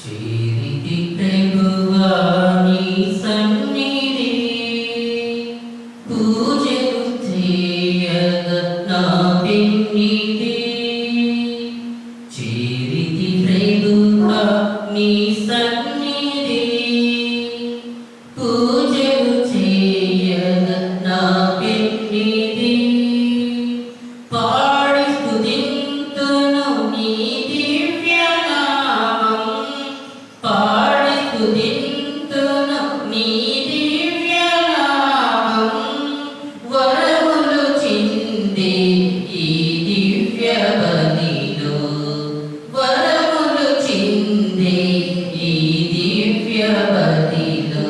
చేరితి ప్రభువా నీ సన్నిధి, పూజలు చేయగ నా పెన్నిధి. చేరితి ప్రభువా నీ సన్నిధి, పూజలు చేయగ నా పెన్నిధి. పాడి స్తుతింతును నీ దివ్యనామం, పాడి స్తుతింతును నీ దివ్యనామం. వరములు చిందే ఈ దివ్య బలిలో, వరములు చిందే ఈ దివ్య బలిలో.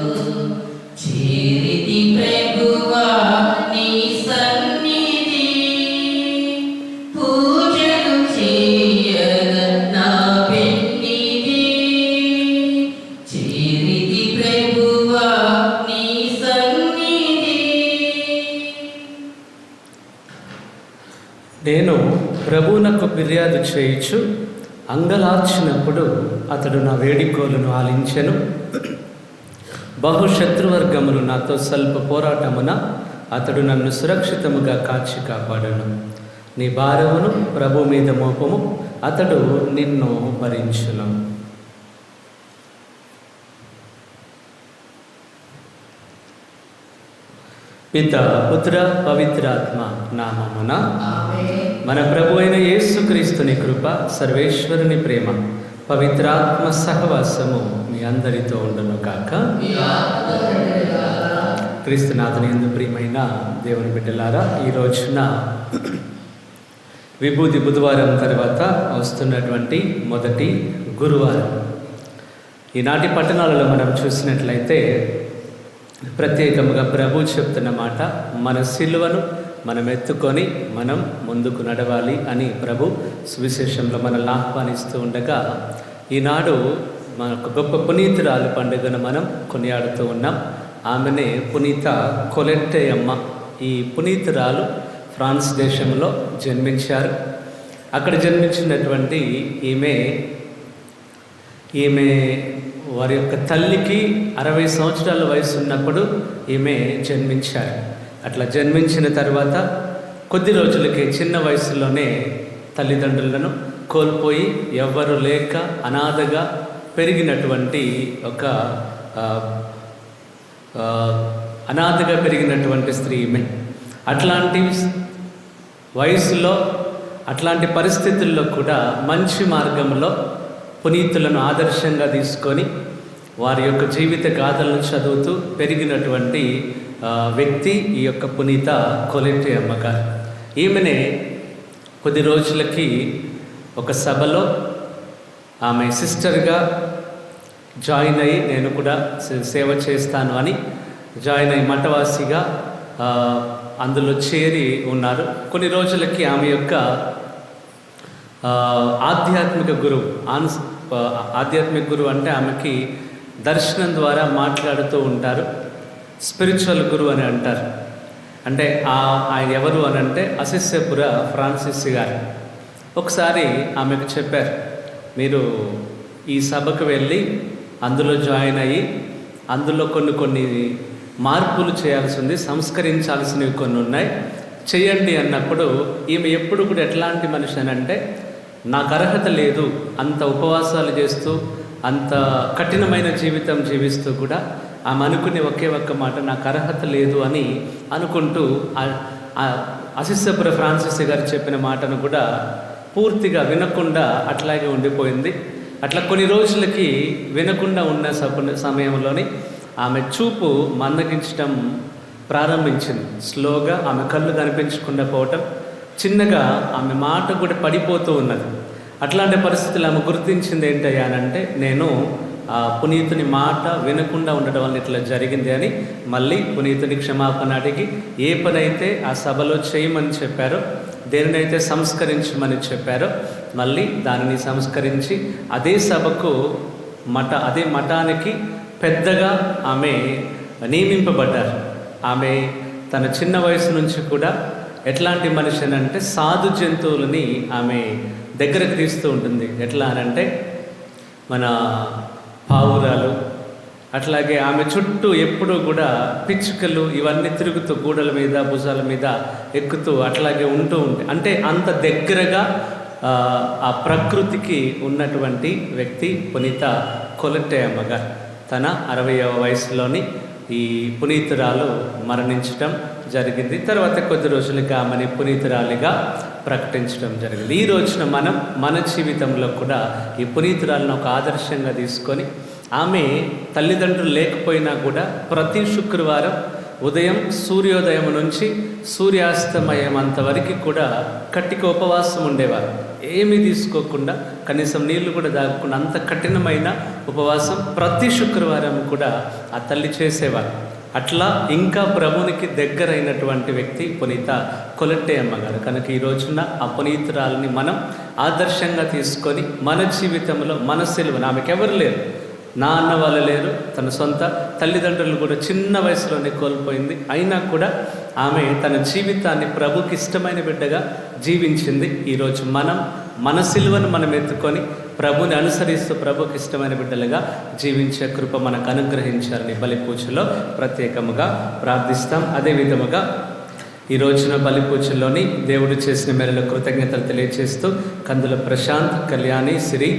చేరితి ప్రభువా నీ సన్నిధి, పూజలు చేయగ నా పెన్నిధి. చేరితి ప్రభువా నీ సన్నిధి. నేను ప్రభువునకు ఫిర్యాదు చేయుచు అంగలార్చినప్పుడు అతడు నా వేడికోలును ఆలించెను. బహుశత్రువర్గములు నాతో స్వల్ప పోరాటమున అతడు నన్ను సురక్షితముగా కాచి కాపాడను. నీ భారమును ప్రభు మీద మోపము, అతడు నిన్ను భరించును. పిత పుత్ర పవిత్రాత్మ నామమున మన ప్రభు అయిన యేసుక్రీస్తుని కృప, సర్వేశ్వరుని ప్రేమ, పవిత్రాత్మ సహవాసము మీ అందరితో ఉండును కాక. క్రీస్తునాథుని యందు ప్రియమైన దేవుని బిడ్డలారా, ఈ రోజున విభూది బుధవారం తర్వాత వస్తున్నటువంటి మొదటి గురువారం. ఈనాటి పట్టణాలలో మనం చూసినట్లయితే ప్రత్యేకముగా ప్రభు చెప్తున్న మాట, మన సిలువను మనం ఎత్తుకొని మనం ముందుకు నడవాలి అని ప్రభు సువిశేషంలో మనల్ని ఆహ్వానిస్తూ ఉండగా, ఈనాడు మనకు గొప్ప పునీతురాలు పండుగను మనం కొనియాడుతూ ఉన్నాం. ఆమెనే పునీత కొలెట్టే అమ్మ. ఈ పునీతురాలు ఫ్రాన్స్ దేశంలో జన్మించారు. అక్కడ జన్మించినటువంటి ఈమె వారి యొక్క తల్లికి 60 సంవత్సరాల వయసు ఉన్నప్పుడు ఈమె జన్మించారు. అట్లా జన్మించిన తర్వాత కొద్ది రోజులకే చిన్న వయసులోనే తల్లిదండ్రులను కోల్పోయి ఎవ్వరు లేక అనాథగా పెరిగినటువంటి స్త్రీ ఈమె. అట్లాంటి వయసులో, అట్లాంటి పరిస్థితుల్లో కూడా మంచి మార్గంలో పునీతులను ఆదర్శంగా తీసుకొని వారి యొక్క జీవిత గాథలను చదువుతూ పెరిగినటువంటి వ్యక్తి ఈ యొక్క పునీత కొలెట్టే అమ్మగారు. ఈమెనే కొద్ది రోజులకి ఒక సభలో ఆమె సిస్టర్గా జాయిన్ అయ్యి, నేను కూడా సేవ చేస్తాను అని జాయిన్ అయ్యి మఠవాసిగా అందులో చేరి ఉన్నారు. కొన్ని రోజులకి ఆమె యొక్క ఆధ్యాత్మిక గురువు అంటే ఆమెకి దర్శనం ద్వారా మాట్లాడుతూ ఉంటారు. స్పిరిచువల్ గురువు అని అంటారు. అంటే ఆయన ఎవరు అని అంటే అసిస్యపుర ఫ్రాన్సిస్ గారు. ఒకసారి ఆమెకు చెప్పారు, మీరు ఈ సభకు వెళ్ళి అందులో జాయిన్ అయ్యి అందులో కొన్ని మార్పులు చేయాల్సి ఉంది, సంస్కరించాల్సినవి కొన్ని ఉన్నాయి, చేయండి అన్నప్పుడు ఈమె ఎప్పుడు కూడా ఎట్లాంటి మనిషి అని అంటే, నాకు అర్హత లేదు, అంత ఉపవాసాలు చేస్తూ అంత కఠినమైన జీవితం జీవిస్తూ కూడా ఆమె అనుకునే ఒకే ఒక్క మాట, నాకు అర్హత లేదు అని అనుకుంటూ అసిస్యపుర ఫ్రాన్సిస్ గారు చెప్పిన మాటను కూడా పూర్తిగా వినకుండా అట్లాగే ఉండిపోయింది. అట్లా కొన్ని రోజులకి వినకుండా ఉన్న సమయంలోని ఆమె చూపు మందగించడం ప్రారంభించింది. స్లోగా ఆమె కళ్ళు కనిపించకుండా పోవటం, చిన్నగా ఆమె మాట కూడా పడిపోతూ ఉన్నది. అట్లాంటి పరిస్థితులు ఆమె గుర్తించింది ఏంటయ్యానంటే, నేను ఆ పునీతుని మాట వినకుండా ఉండడం వల్ల ఇట్లా జరిగింది అని మళ్ళీ పునీతుని క్షమాపణ అడిగి, ఏ పనైతే ఆ సభలో చేయమని చెప్పారో, దేనినైతే సంస్కరించమని చెప్పారో మళ్ళీ దానిని సంస్కరించి అదే సభకు అదే మఠానికి పెద్దగా ఆమె నియమింపబడ్డారు. ఆమె తన చిన్న వయసు నుంచి కూడా ఎట్లాంటి మనిషి అని అంటే సాధు జంతువులని ఆమె దగ్గరకు తీస్తూ ఉంటుంది. ఎట్లా అనంటే మన పావురాలు, అట్లాగే ఆమె చుట్టూ ఎప్పుడూ కూడా పిచ్చుకలు ఇవన్నీ తిరుగుతూ గూడల మీద భుజాల మీద ఎక్కుతూ అట్లాగే ఉంటూ ఉంటాయి. అంటే అంత దగ్గరగా ఆ ప్రకృతికి ఉన్నటువంటి వ్యక్తి పునీత కొలెట్టే అమ్మగారు. తన 60వ వయసులోని ఈ పునీతురాలు మరణించటం జరిగింది. తర్వాత కొద్ది రోజులుగా ఆమెని పునీతురాలిగా ప్రకటించడం జరిగింది. ఈ రోజున మనం మన జీవితంలో కూడా ఈ పునీతురాలను ఒక ఆదర్శంగా తీసుకొని, ఆమె తల్లిదండ్రులు లేకపోయినా కూడా ప్రతి శుక్రవారం ఉదయం సూర్యోదయం నుంచి సూర్యాస్తమయం అంతవరకు కూడా కట్టిక ఉపవాసం ఉండేవారు. ఏమీ తీసుకోకుండా, కనీసం నీళ్లు కూడా తాగకుండా అంత కఠినమైన ఉపవాసం ప్రతి శుక్రవారం కూడా ఆ తల్లి చేసేవారు. అట్లా ఇంకా ప్రభునికి దగ్గరైనటువంటి వ్యక్తి పునీత కొలెట్టే అమ్మగారు. కనుక ఈ రోజున ఆ పునీతురాలని మనం ఆదర్శంగా తీసుకొని మన జీవితంలో మన సిలువను, ఆమెకెవరు లేరు, నాన్న వాళ్ళు లేరు, తన సొంత తల్లిదండ్రులు కూడా చిన్న వయసులోనే కోల్పోయింది. అయినా కూడా ఆమె తన జీవితాన్ని ప్రభుకి ఇష్టమైన బిడ్డగా జీవించింది. ఈరోజు మనం మన సిలువను మనం ఎత్తుకొని ప్రభుని అనుసరిస్తూ ప్రభుకి ఇష్టమైన బిడ్డలుగా జీవించే కృప మనకు అనుగ్రహించాలని బలి పూజలో ప్రత్యేకముగా ప్రార్థిస్తాం. అదే విధముగా ఈ రోజున బలి పూజలోని దేవుడు చేసిన మేరకు కృతజ్ఞతలు తెలియజేస్తూ కందుల ప్రశాంత్, కళ్యాణి, సిరి,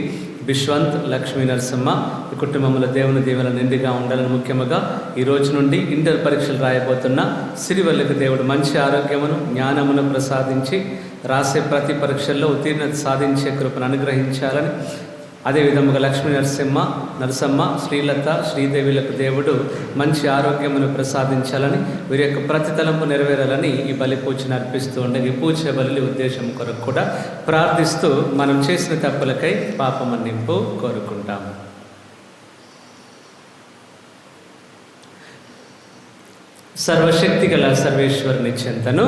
విశ్వంత్, లక్ష్మీ నరసింహ ఈ కుటుంబంలో దేవుని దీవెన నిండుగా ఉండాలని, ముఖ్యంగా ఈ రోజు నుండి ఇంటర్ పరీక్షలు రాయబోతున్న సిరివల్లికి దేవుడు మంచి ఆరోగ్యమును జ్ఞానమును ప్రసాదించి రాసే ప్రతి పరీక్షల్లో ఉత్తీర్ణత సాధించే కృపను అనుగ్రహించాలని, అదేవిధముగా లక్ష్మీ నరసమ్మ, శ్రీలత, శ్రీదేవిలకు దేవుడు మంచి ఆరోగ్యమును ప్రసాదించాలని, వీరి యొక్క ప్రతి తలంపు నెరవేరాలని ఈ బలి పూజను అర్పిస్తూ ఉండగా ఈ పూజ బలి ఉద్దేశం కొరకు కూడా ప్రార్థిస్తూ మనం చేసిన తప్పులకై పాపమన్నింపు కోరుకుంటాము. సర్వశక్తి గల సర్వేశ్వరుని చెంతను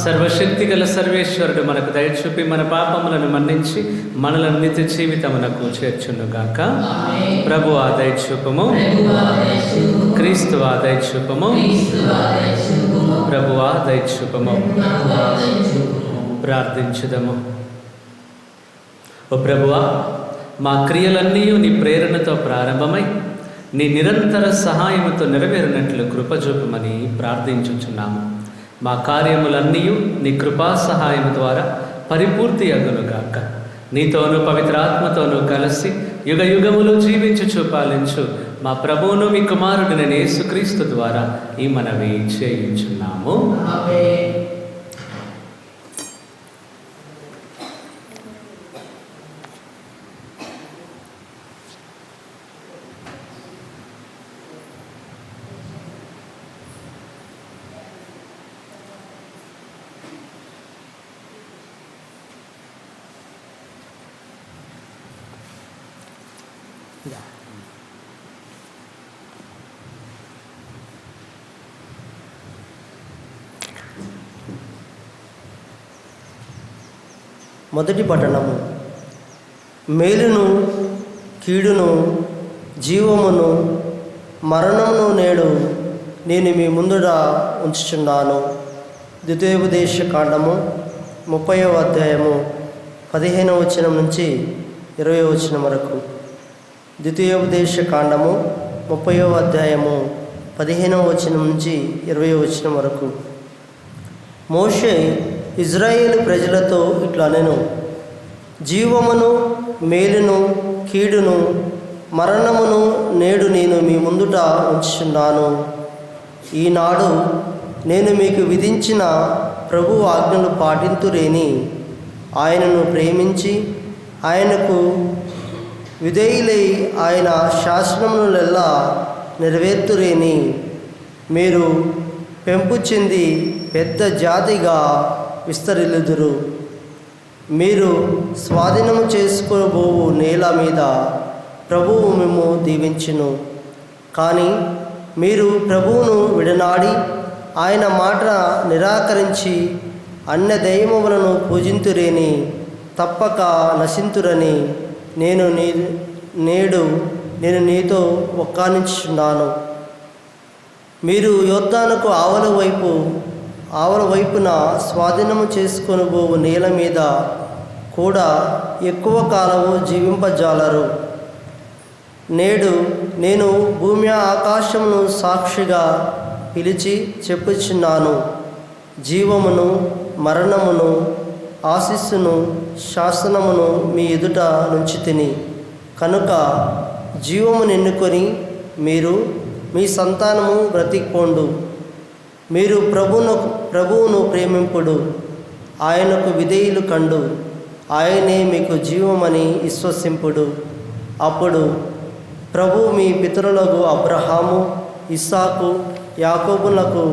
సర్వశక్తి గల సర్వేశ్వరుడు మనకు దయ చూపి మన పాపములను మన్నించి మనలను నిత్య జీవితమునకు చేర్చునుగాక. ప్రభు దయ చూపము, క్రీస్తు దయ చూపము, ప్రభు దయ చూపము. ప్రార్థించుదము. ఓ ప్రభువా, మా క్రియలన్నీ నీ ప్రేరణతో ప్రారంభమై నీ నిరంతర సహాయముతో నెరవేరినట్లు కృపచూపమని ప్రార్థించుచున్నాము. మా కార్యములన్నీ నీ కృపా సహాయం ద్వారా పరిపూర్తి అగునుగాక. నీతోనూ పవిత్రాత్మతోనూ కలిసి యుగ యుగములు జీవించు పాలించు మా ప్రభువును మీ కుమారుడిని యేసుక్రీస్తు ద్వారా ఈ మనవి చేయించున్నాము. మొదటి పట్టణము. మేలును కీడును జీవమును మరణమును నేడు నేను మీ ముందుట ఉంచుచున్నాను. ద్వితీయోపదేశ కాండము 30వ అధ్యాయము 15వ వచనం నుంచి 20వ వచనం వరకు. ద్వితీయోపదేశ కాండము 30వ అధ్యాయము 15వ వచనం నుంచి 20వ వచనం వరకు. మోషే ఇజ్రాయేలు ప్రజలతో ఇట్లా నేను, జీవమును మేలును కీడును మరణమును నేడు నేను మీ ముందుట ఉంచుచున్నాను. ఈనాడు నేను మీకు విధించిన ప్రభు ఆజ్ఞలు పాటింతురేని, ఆయనను ప్రేమించి ఆయనకు విధేయులై ఆయన శాసనములెల్లా నెరవేర్తురేని మీరు పెంపు చెంది పెద్ద జాతిగా విస్తరిల్లుదురు. మీరు స్వాధీనము చేసుకోబోవు నేల మీద ప్రభువు మేము దీవించును. కానీ మీరు ప్రభువును విడనాడి ఆయన మాట నిరాకరించి అన్య దైవములను పూజింతురేని తప్పక నశింతురని నేడు నీతో ఒక్కానించున్నాను. మీరు యోర్దానుకు ఆవల వైపున స్వాధీనము చేసుకొని పోవు నేల మీద కూడా ఎక్కువ కాలము జీవింపజాలరు. నేడు నేను భూమి ఆకాశమును సాక్షిగా పిలిచి చెప్పుచున్నాను. జీవమును మరణమును ఆశీస్సును శాసనమును మీ ఎదుట నుంచి తిని కనుక జీవమును ఎన్నుకొని మీరు మీ సంతానము బ్రతికిపోండు. మీరు ప్రభువును ప్రేమింపుడు, ఆయనకు విధేయులు కండు, ఆయనే మీకు జీవమని విశ్వసింపుడు. అప్పుడు ప్రభు మీ పితరులకు అబ్రహాము, ఇస్సాకు, యాకోబులకు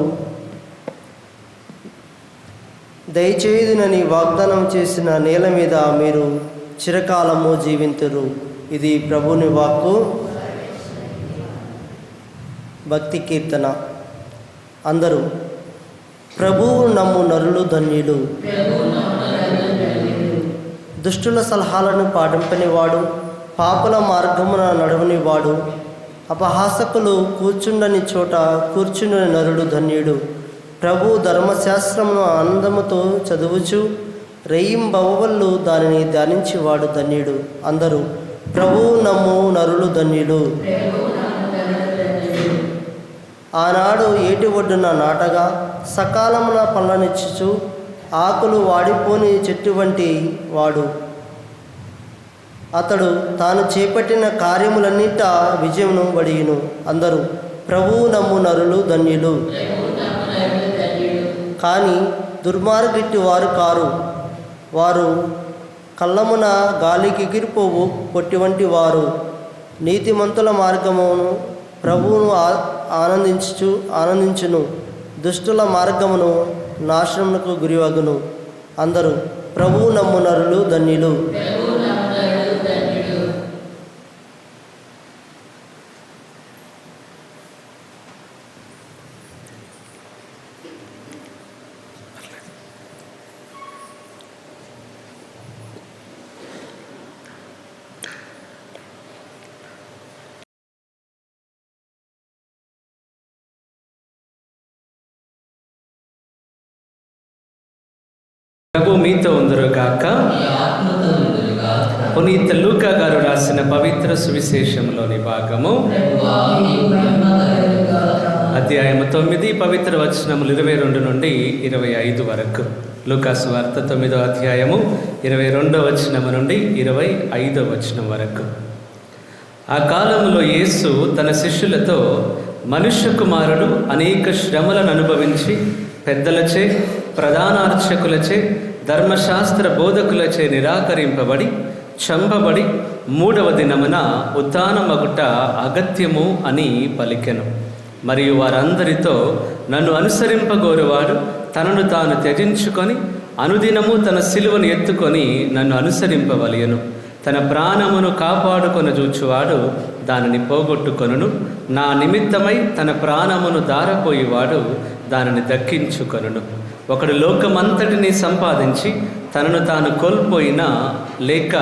దయచేయుదునని వాగ్దానం చేసిన నేల మీద మీరు చిరకాలము జీవింతురు. ఇది ప్రభుని వాక్కు. భక్తి కీర్తన. అందరూ ప్రభువు నమ్ము నరులు ధన్యులు. దుష్టుల సలహాలను పాటింపనివాడు, పాపుల మార్గమున నడవనివాడు, అపహాసకులు కూర్చుండని చోట కూర్చుండని నరుడు ధన్యుడు. ప్రభు ధర్మశాస్త్రమును ఆనందముతో చదువుచు రెయ్యింబవళ్ళు దానిని ధ్యానించేవాడు ధన్యుడు. అందరూ ప్రభువు నమ్ము నరులు ధన్యులు. ఆనాడు ఏటి ఒడ్డున నాటగా సకాలమున పళ్ళనిచ్చుచు ఆకులు వాడిపోని చెట్టు వంటి వాడు అతడు. తాను చేపట్టిన కార్యములన్నిట విజయమును బడియును. అందరూ ప్రభువు నమ్ము నరులు ధన్యులు. కానీ దుర్మార్గిట్టి వారు కారు. వారు కళ్ళమున గాలికి ఎగిరిపోవు పొట్టి వంటి వారు. నీతిమంతుల మార్గమును ప్రభువును ఆనందించును. దుష్టుల మార్గమును నాశనమునకు గురివగును. అందరూ ప్రభువు నమ్ము నరులు ధన్యులు. ప్రభు మీతో ఉందరుగాక. పునీత లూకా గారు రాసిన పవిత్ర సువిశేషంలోని భాగము అధ్యాయము 9 పవిత్ర వచనములు 22 నుండి 25 వరకు. లూకా సువార్త 9వ అధ్యాయము 22వ వచనము నుండి 25వ వచనం వరకు. ఆ కాలంలో యేసు తన శిష్యులతో, మనుష్య కుమారుడు అనేక శ్రమలను అనుభవించి పెద్దలచే, ప్రధాన అర్చకులచే, ధర్మశాస్త్ర బోధకులచే నిరాకరింపబడి చంపబడి 3వ దినమున ఉత్థానమగుట అగత్యము అని పలికెను. మరియు వారందరితో, నన్ను అనుసరింపగోరువాడు తనను తాను త్యజించుకొని అనుదినము తన సిలువను ఎత్తుకొని నన్ను అనుసరింపవలెను. తన ప్రాణమును కాపాడుకొని చూచువాడు దానిని పోగొట్టుకొనును. నా నిమిత్తమై తన ప్రాణమును దారపోయేవాడు దానిని దక్కించుకొనును. ఒకడు లోకమంతటిని సంపాదించి తనను తాను కోల్పోయినా లేక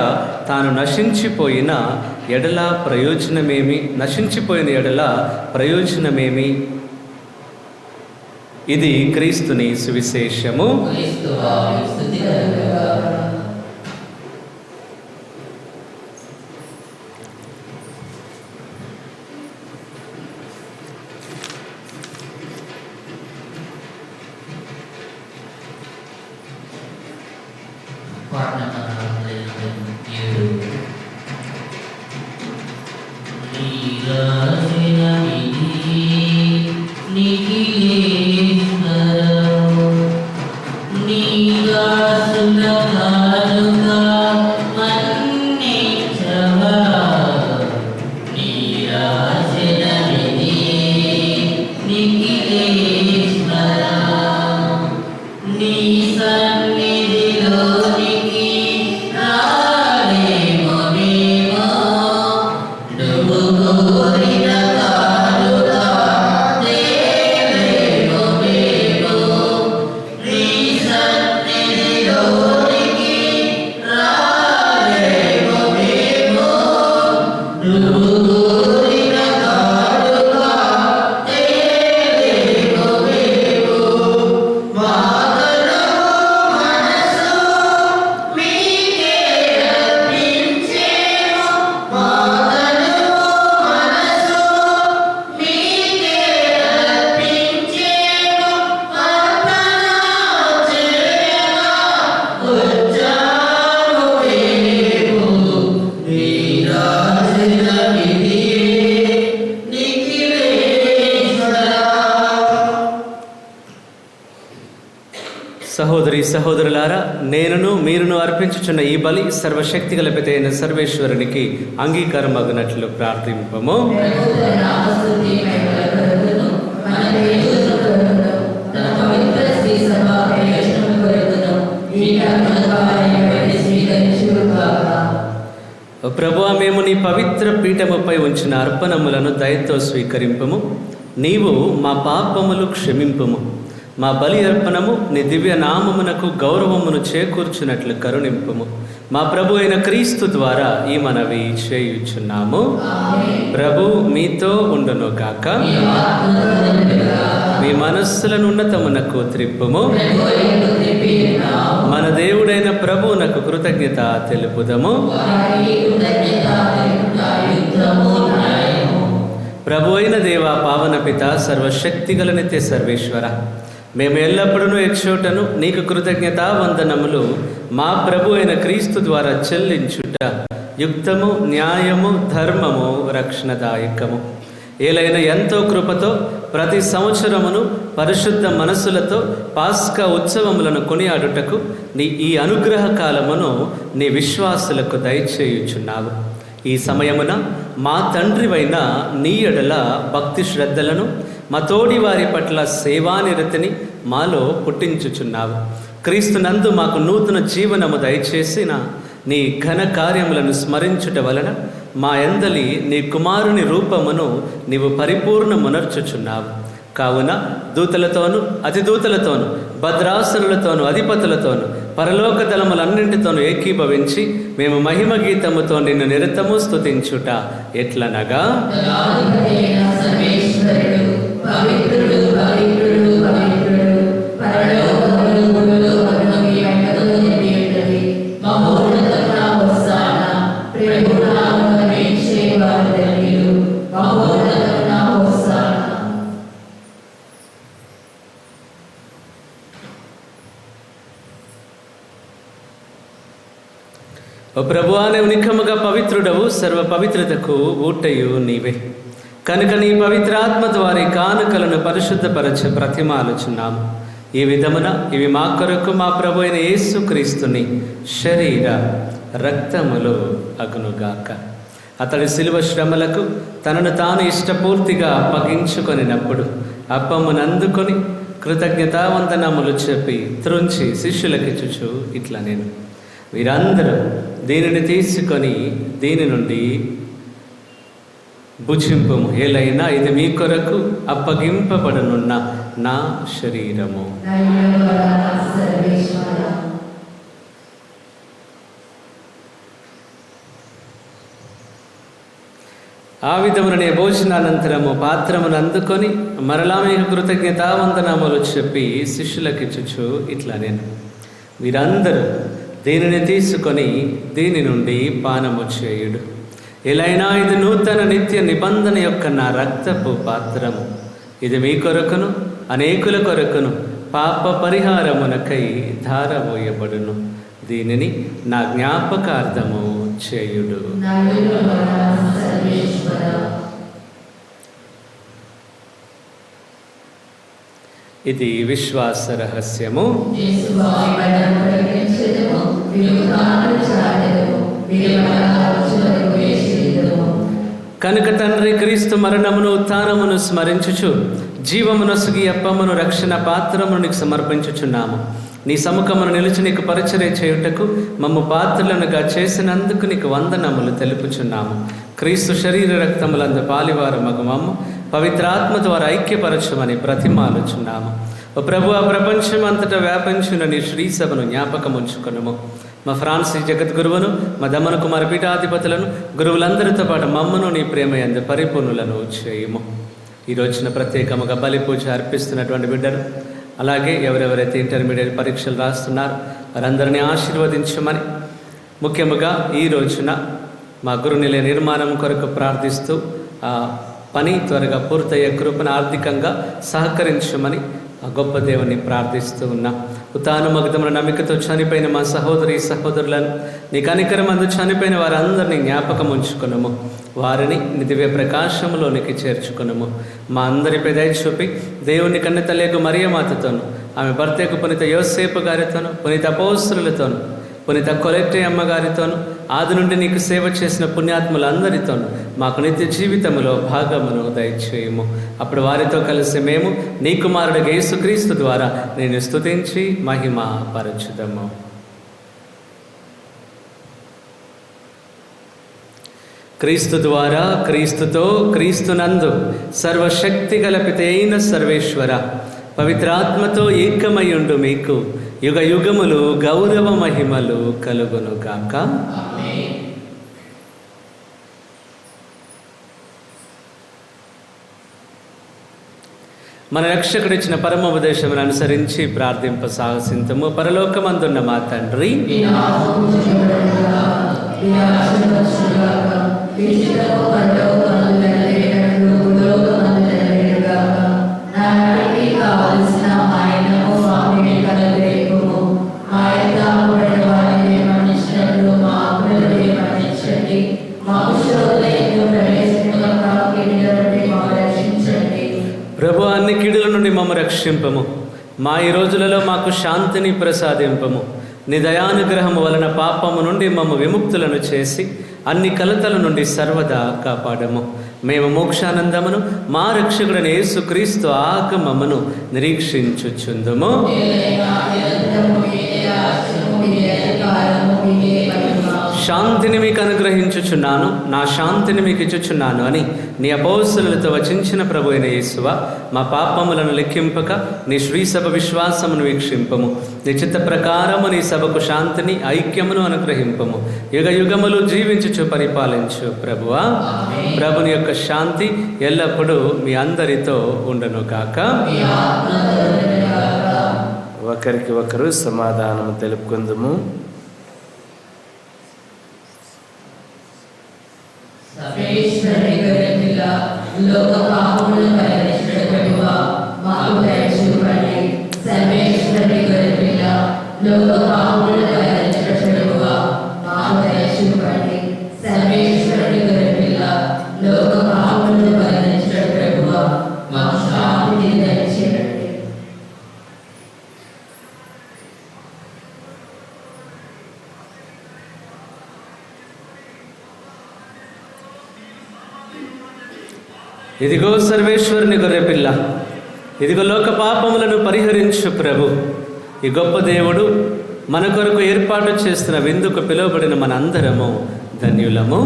తాను నశించిపోయిన ఎడల ప్రయోజనమేమి? ఇది క్రీస్తుని సువిశేషము. నీదాసుల సహోదరులారా, నేనును మీరును అర్పించుచున్న ఈ బలి సర్వశక్తి గల పిత అయిన సర్వేశ్వరునికి అంగీకారం అగునట్లు ప్రార్థింపము. ప్రభువా, మేము నీ పవిత్ర పీఠముపై ఉంచిన అర్పణములను దయతో స్వీకరింపము. నీవు మా పాపములు క్షమింపుము. మా బలి అర్పణము నీ దివ్య నామమునకు గౌరవమును చేకూర్చున్నట్లు కరుణింపుము. మా ప్రభు అయిన క్రీస్తు ద్వారా ఈ మనవి చేయుచున్నాము. ప్రభు మీతో ఉండును గాక. మీ మనస్సులను ఉన్నతమునకు త్రిప్పుము. మన దేవుడైన ప్రభువునకు కృతజ్ఞత తెలుపుదము. ప్రభు అయిన దేవ, పావన పిత, సర్వశక్తిగల నిత్య సర్వేశ్వర, మేము ఎల్లప్పుడూ ఎచ్చోటను నీకు కృతజ్ఞతా వందనములు మా ప్రభు అయిన క్రీస్తు ద్వారా చెల్లించుట యుక్తము, న్యాయము, ధర్మము, రక్షణదాయకము. ఏలైన ఎంతో కృపతో ప్రతి సంవత్సరమును పరిశుద్ధ మనస్సులతో పాస్కా ఉత్సవములను కొనియాడుటకు నీ ఈ అనుగ్రహ కాలమును నీ విశ్వాసులకు దయచేయుచున్నావు. ఈ సమయమున మా తండ్రివైన నీ ఎడల భక్తి శ్రద్ధలను, మా తోడి వారి పట్ల సేవానిరతిని మాలో పుట్టించుచున్నావు. క్రీస్తునందు మాకు నూతన జీవనము దయచేసిన నీ ఘన కార్యములను స్మరించుట వలన మా యందలి నీ కుమారుని రూపమును నీవు పరిపూర్ణమునర్చుచున్నావు. కావున దూతలతోనూ అతిదూతలతోనూ భద్రాసనులతోనూ అధిపతులతోనూ పరలోక దళములన్నింటితోనూ ఏకీభవించి మేము మహిమ గీతముతో నిన్ను నిరతము స్తుతించుట ఎట్లనగా, ఓ ప్రభువా, నీవు నిఖముగా పవిత్రుడవు, సర్వ పవిత్రతకు ఊటయు నీవే. కనుక నీ పవిత్రాత్మ ద్వారా కానుకలను పరిశుద్ధపరచ ప్రతిమాలుచున్నాము. ఈ విధమున ఇవి మా కొరకు మా ప్రభు అయిన యేసుక్రీస్తుని శరీర రక్తములు అగునుగాక. అతడి శిలువ శ్రమలకు తనను తాను ఇష్టపూర్తిగా అప్పగించుకొనినప్పుడు అప్పమునందుకొని కృతజ్ఞతావందనములు చెప్పి త్రుంచి శిష్యులకిచ్చుచు ఇట్లా నేను, వీరందరూ దీనిని తీసుకొని దీని నుండి భుజింపుము. ఏలైనా ఇది మీ కొరకు అప్పగింపబడనున్న నా శరీరము. ఆ విధముననే భోజనానంతరము పాత్రమును అందుకొని మరలా మీకు కృతజ్ఞతావందనములు చెప్పి శిష్యులకిచ్చుచు ఇట్లా నేను, వీరందరూ దీనిని తీసుకొని దీని నుండి పానము చేయుడు. ఎలైనా ఇది నూతన నిత్య నిబంధన యొక్క నా రక్తపు పాత్రము. ఇది మీ కొరకును అనేకుల కొరకును పాప పరిహారమునకై ధారపోయబడును. దీనిని నా జ్ఞాపకార్థము చేయుడు. ఇది విశ్వాస రహస్యము. కనుక తండ్రి, క్రీస్తు మరణమును ఉత్థానమును స్మరించుచు జీవమునొసగి అప్పమును రక్షణ పాత్రమును నీకు సమర్పించుచున్నాము. నీ సముఖమును నిలిచి నీకు పరిచర్య చేయుటకు మమ్ము పాత్రలనుగా చేసినందుకు నీకు వందనములు తెలుపుచున్నాము. క్రీస్తు శరీర రక్తములందు పాలివారు మగు మమ్ము పవిత్రాత్మ ద్వారా ఐక్యపరచమని ప్రతిమాలుచున్నాము. ఓ ప్రభు, ఆ ప్రపంచం అంతటా వ్యాపించిన నీ శ్రీసభను జ్ఞాపకం ఉంచుకొనుము. మా ఫ్రాన్సిస్ జగద్గురువును, మా దమన కుమార పీఠాధిపతులను, గురువులందరితో పాటు మమ్మను నీ ప్రేమ యందు పరిపూర్ణులను చేయుము. ఈ రోజున ప్రత్యేకముగా బలి పూజ అర్పిస్తున్నటువంటి బిడ్డలు, అలాగే ఎవరెవరైతే ఇంటర్మీడియట్ పరీక్షలు రాస్తున్నారో వారందరినీ ఆశీర్వదించమని, ముఖ్యముగా ఈ రోజున మా గురునిలయ నిర్మాణం కొరకు ప్రార్థిస్తూ ఆ పని త్వరగా పూర్తయ్యే కృపను ఆర్థికంగా సహకరించమని ఆ గొప్ప దేవుని ప్రార్థిస్తూ ఉన్నా. ఉత్థాన మగతముల నమ్మికతో చనిపోయిన మా సహోదరి సహోదరులను, నీ కనికరమందు చనిపోయిన వారందరినీ జ్ఞాపకం ఉంచుకున్నాము. వారిని నీ దివ్య ప్రకాశంలోనికి చేర్చుకునము. మా అందరిపై దయ చూపి దేవుని కన్యతలేకు మరియమాతతోను, ఆమె భర్తకు పునీత యోసేపు గారితోను, పునీత అపోస్తలులతోను, పునీత కొలెట్టే అమ్మగారితోను, ఆది నుండి నీకు సేవ చేసిన పుణ్యాత్ములందరితోను మాకు నిత్య జీవితంలో భాగమును దయచేయము. అప్పుడు వారితో కలిసి మేము నీ కుమారుడు యేసుక్రీస్తు ద్వారా నేను స్తుతించి మహిమ పరచుదము. క్రీస్తు ద్వారా, క్రీస్తుతో, క్రీస్తునందు సర్వశక్తి గల పితైన సర్వేశ్వర, పవిత్రాత్మతో ఏకమయుండు మీకు యుగ యుగములు గౌరవ మహిమలు కలుగును గాక. మన రక్షకుడిచ్చిన పరమోపదేశమును అనుసరించి ప్రార్థింప సాహసింతము. పరలోకమందున్న మా తండ్రి, ప్రభు అన్ని కీడుల నుండి మమ్మ రక్షింపము. మా ఈ రోజులలో మాకు శాంతిని ప్రసాదింపము. నీ దయానుగ్రహము వలన పాపము నుండి మమ్మ విముక్తులను చేసి అన్ని కలతల నుండి సర్వదా కాపాడము. మేము మోక్షానందమును మా రక్షకుడైన యేసుక్రీస్తు ఆగమమును నిరీక్షించుచుందుము. శాంతిని మీకు అనుగ్రహించుచున్నాను, నా శాంతిని మీకు ఇచ్చుచున్నాను అని నీ అపోస్తలులతో వచించిన ప్రభు అయిన యేసువ, మా పాపములను లెక్కింపక నీ శ్రీసభ విశ్వాసమును వీక్షింపము. నీ చిత్త ప్రకారము నీ సభకు శాంతిని, ఐక్యమును అనుగ్రహింపము. యుగ యుగములు జీవించుచు పరిపాలించు ప్రభువా. ప్రభుని యొక్క శాంతి ఎల్లప్పుడూ మీ అందరితో ఉండును గాక. ఒకరికి ఒకరు సమాధానము తెలుపుకుందుము. లోక పాపములను పరిహరించుటకువా మాకు దయ చూపండి. సర్వేశ్వరుని గొర్రెపిల్ల, లోక పాపములను పరిహరించుటకువా మాకు దయ చూపండి. సర్వేశ్వరుని గొర్రెపిల్ల, లోక పాపములను పరిహరించుటకువా మాకు శాంతిని దయచేయండి. ఇదిగో సర్వేశ్వరుని గొర్రెపిల్ల, ఇదిగో లోక పాపములను పరిహరించు ప్రభు. ఈ గొప్ప దేవుడు మన కొరకు ఏర్పాటు చేస్తున్న విందుకు పిలువబడిన మనందరము ధన్యులము.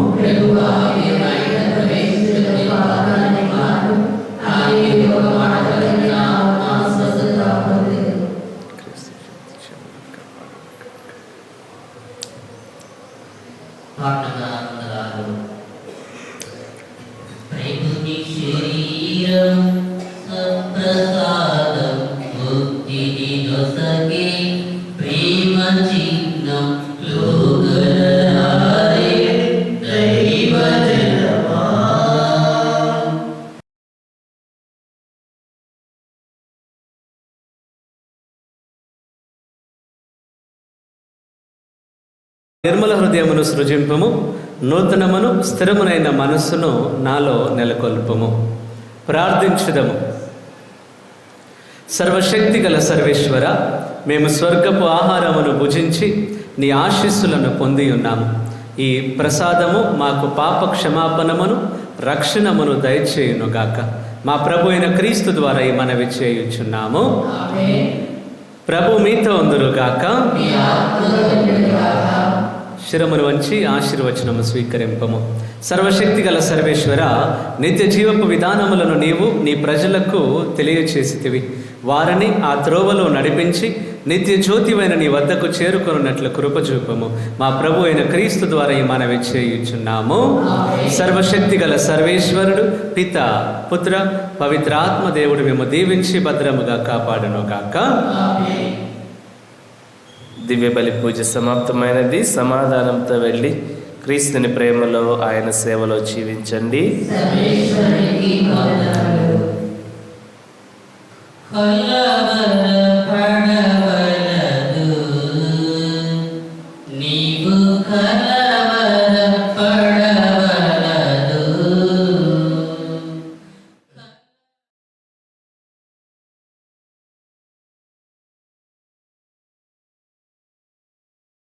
శరీరం సప్రసాదం ముక్తిని నొసగే ప్రేమ చిహ్నం లోగలహారే దైవ జనమా. నిర్మల హృదయమును సృజింపము, నూతనమును స్థిరమునైన మనస్సును నాలో నెలకొల్పము. ప్రార్థించుదము. సర్వశక్తి గల సర్వేశ్వర, మేము స్వర్గపు ఆహారమును భుజించి నీ ఆశీస్సులను పొంది ఉన్నాము. ఈ ప్రసాదము మాకు పాప క్షమాపణమును, రక్షణమును దయచేయునుగాక. మా ప్రభు అయిన క్రీస్తు ద్వారా ఈ మనవి చేయుచున్నాము. ప్రభు మీతో ఉందురుగాక. శిరమును వంచి ఆశీర్వచనము స్వీకరింపము. సర్వశక్తి గల సర్వేశ్వర, నిత్య జీవపు విధానములను నీవు నీ ప్రజలకు తెలియచేసితివి. వారిని ఆ త్రోవలో నడిపించి నిత్య జ్యోతివైన నీ వద్దకు చేరుకొనున్నట్లు కృపచూపము. మా ప్రభు అయిన క్రీస్తు ద్వారా ఈ మనవి చేయుచున్నాము. సర్వశక్తి గల సర్వేశ్వరుడు, పిత, పుత్ర, పవిత్రాత్మ దేవుడు మేము దీవించి భద్రముగా కాపాడును గాక. దివ్య బలి పూజ సమాప్తమైనది. సమాధానంతో వెళ్ళి క్రీస్తుని ప్రేమలో, ఆయన సేవలో జీవించండి. నీవు కలవరపడవలదు.